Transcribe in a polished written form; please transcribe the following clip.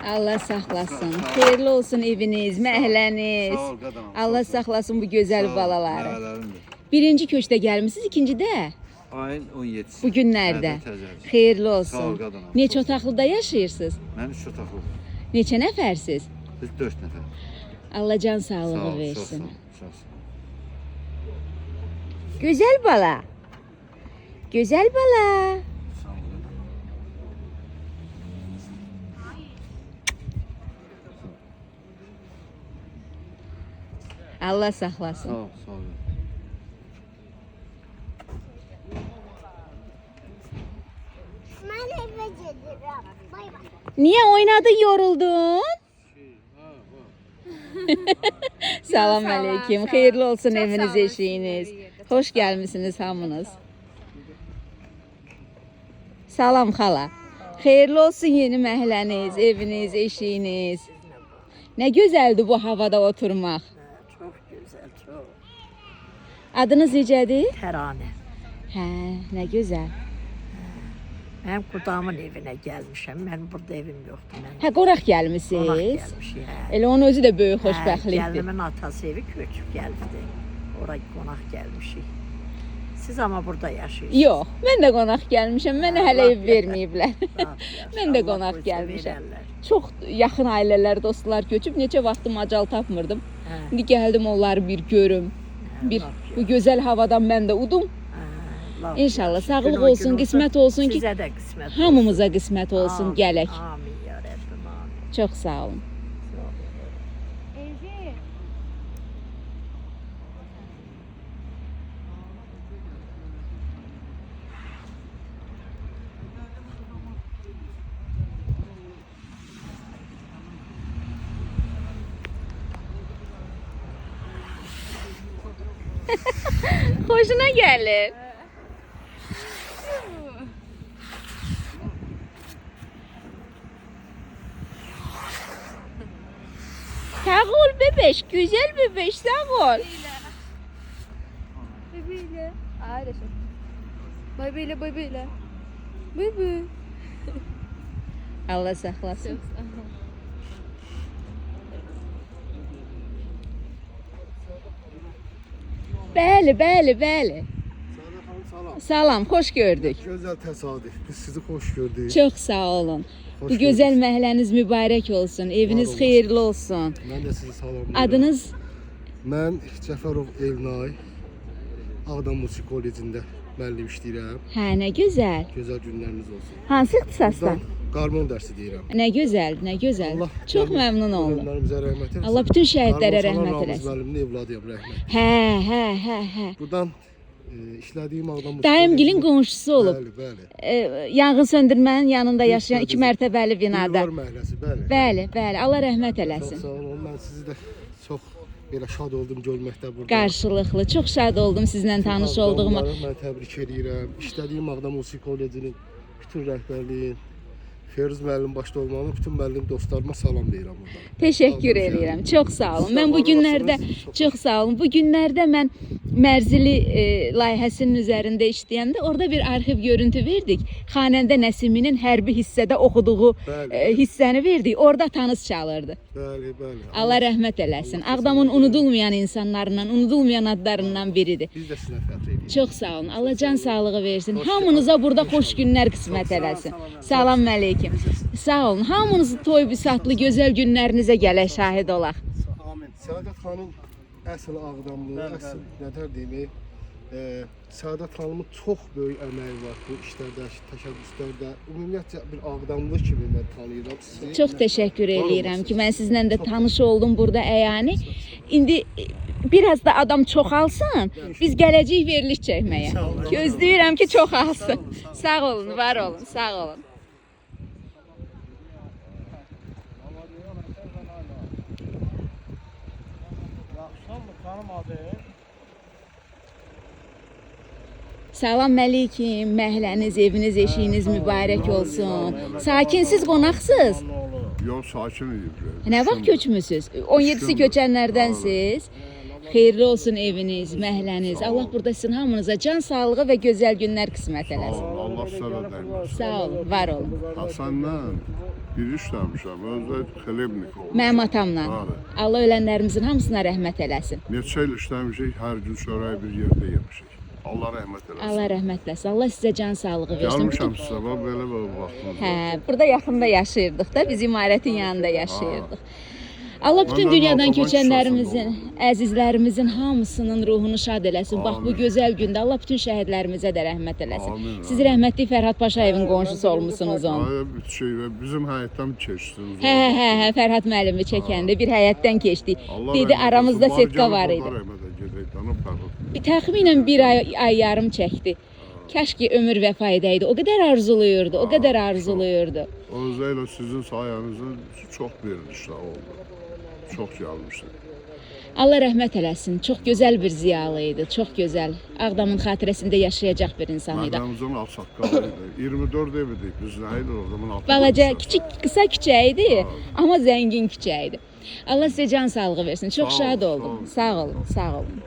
Allah saxlasın. Xeyirli olsun eviniz, məhəlləniz. Sağ ol qadınım. Allah saxlasın bu gözəl balaları. Nəvələrimdir. Birinci köşkdə gəlmisiniz, ikincidə? Ayın 17-si. Bu günlərdə. Təzədir. Xeyirli Sağ ol olsun. qadınım. Neçə otaqlıda yaşayırsınız? Mən 3 otaqlıyım. Neçə nəfərsiz? Biz 4 nəfər. Allah can Sağ sağlığı ol, çox sağ versin. ol. Çox sağ ol. Gözəl bala. Gözəl bala. Sağ ol. Allah Sağ saxlasın. ol, sağ ol. Mən evə gedirəm. Bay bay. Niyə oynadın, yoruldun? Salam aleyküm. Xeyirli olsun eviniz, eşiyiniz. Xoş gəlmisiniz hamınız. Salam xala. Xeyirli olsun yeni məhəlləniz, eviniz, eşiyiniz. Nə gözəldir bu havada oturmaq. Çok güzel, çok. Adınız necədir? Terane. Hə, nə gözəl. Ben kudamın evine gelmişim. Ben burada evim yoktu. Ben Hə, qonaq konak gəlmisiniz. gelmiş ya. Elə onun özü də böyük xoşbəxtlikdir. Geldimin atası evi köçüp geldi. Oraya konak gelmişik. Siz ama burada yaşıyorsunuz. Yox, mən də qonaq gəlmişəm. Mənə hələ ev verməyiblər. Mən də Allah qonaq qoysa gəlmişəm. verərlər. Çox yaxın ailələr, dostlar köçüb neçə vaxtım macal tapmırdım. Hə, İndi gəldim onları bir görüm. Bir bu gözəl havadan mən də udum. Allah İnşallah yaxşı. sağlıq Gün o gün olsun, qismət olsun ki, Sizə də qismət olsun. hamımıza qismət olsun, Amin, gələk. Amin ya Rabbim, amin. Çox sağ olun. Sağ olun. Xoşuna gəlir. Sağ ol bebeş, güzel bebeş, sağ ol. Bebeğiyle. Aile şey. Bay beyle bay beyle. Bay bay. Allah saxlasın. Bəli, bəli, bəli. Salam. Salam, xoş gördük. Gözəl təsadüf. Biz sizi xoş gördük. Çox sağ olun. Xoş Bu gözəl məhəlləniz mübarək olsun. Eviniz Var olun. xeyirli olsun. Mən də sizi salamlayıram. Adınız Mən Cəfərov Elnay Ağdam Musiqi Kollecində müəllim işləyirəm. hə, nə gözəl. Gözəl günləriniz olsun. Hansı ixtisasdan? Buradan qarmon dərsi deyirəm. Nə gözəl, nə gözəl. Çox məmnun oldum. Ölənlərimizə rəhmət eləsin. Allah bütün şəhidlərə Qarmon rəhmət Salan eləsin. Ramiz müəllimin evladıyam, rəhmət. Hə. Buradan işlədiyim Ağdam Musiqi Dayımgilin Kollecində- qonşusu olub. Bəli, bəli. Yanğın söndürmənin yanında yaşayan 2 mərtəbəli binada. Gülvar məhəlləsi, bəli. Bəli. Allah rəhmət Çox eləsin. sağ olun. Mən sizi də çox belə şad oldum görməkdə burada. Qarşılıqlı. Çox şad oldum sizlə tanış olduğuma. Mən təbrik edirəm. İşlədiyim Ağdam Musiqi Kollecinin bütün rəhbərliyin, Feruz müəllim başda olmağını bütün müəllim dostlarıma salam deyirəm burada. Təşəkkür edirəm. Çox sağ olun. Mən bu günlərdə çox sağ olun. Bu günlərdə mən Mərzili layihəsinin üzərində işləyəndə orada bir arxiv görüntü verdik. Xanəndə Nəsiminin hərbi hissədə oxuduğu Bəli. hissəni verdik. Orada tanış çalırdı. Bəli, bəli. Allah rəhmət eləsin. Ağdamın unudulmayan insanlarından, unudulmayan adlarından biridir. Biz də sizə fəxr edirik. Çox sağ olun. Allah can sağlığı versin. Hamınıza burada xoş günlər qismət eləsin. Salam əleykum. Sağ olun. Hamınızı toy bisatlı gözəl günlərinizə gələk şahid olaq. Amin. Səadət xanım əsl Ağdamlı, əsl nətər deyim, Səadət xanımın çox böyük əməyi var bu işlərdə, təşəbbüslərdə. Ümumiyyətcə bir Ağdamlı kimi mən tanıyıram sizi. Çox təşəkkür edirəm ki, mən sizlə də tanış oldum burada əyani. İndi biraz da adam çoxalsın, biz gələcəyik veriliş çəkməyə. Gözləyirəm ki, çoxalsın. Sağ olun, var olun, sağ olun. Salam əleykum, məhəlləniz, eviniz, eşiyiniz mübarək olsun. Sakinsiz, qonaqsız. Yox, sakin idi. Nə vaxt köçmüsüz? 17-si köçənlərdənsiz. Xeyirli olsun eviniz, məhəlləniz. Allah burada sizin hamınıza can sağlığı və gözəl günlər qismət eləsin. Allah sənə dəyməsin. Sağ olun, var olun. Hasandan bir işləmişəm, özdə xəlebnik olmuş. Mənim atamla. Bəli. Allah ölənlərimizin hamısına rəhmət eləsin. Neçə il işləmişik, hər gün çörəyi bir yerdə yemişik. Allah rəhmət eləsin. Allah rəhmət eləsin. Allah sizə can sağlığı versin. Gəlmişəm sizə, bax belə vaxtınız. Hə, burada yaxında yaşayırdıq da, biz imarətin yanında yaşayırdıq. Allah bütün Məndən dünyadan otomatik köçənlərimizin, şahsında əzizlərimizin hamısının ruhunu şad eləsin. Bax bu Amin. gözəl gündə Allah bütün şəhidlərimizə də rəhmət eləsin. Amin, Siz rəhmətli Fərhad Paşayevin qonşusu olmusunuz onun. Ay, bir şey və bizim həyətdən keçdiniz. Hə, Fərhad müəllimi çəkəndə bir həyətdən keçdik. Allah Dedi rəhmət aramızda eləsin. setka var Allah idi. rəhmət gedək, tanıb Fərhad. Bir təxminən bir ay yarım çəkdi. Kəş ki ömür vəfa edəydi. O qədər arzuluyurdu, o qədər arzuluyurdu. Özdə ilə sizin sayənizdə çox verilişlər oldu. Çox gəlmişdi. Allah rəhmət eləsin. Çox gözəl bir ziyalı idi, çox gözəl. Ağdamın xatirəsində yaşayacaq bir insan idi. Mədəmizin ağsaqqalı idi. 24 ev idik biz, nə idi orada? Balaca, kiçik, qısa küçə idi, amma zəngin küçə idi. Allah sizə can sağlığı versin. Çox Sağ ol, şad sağ oldum. ol. Sağ olun, sağ olun.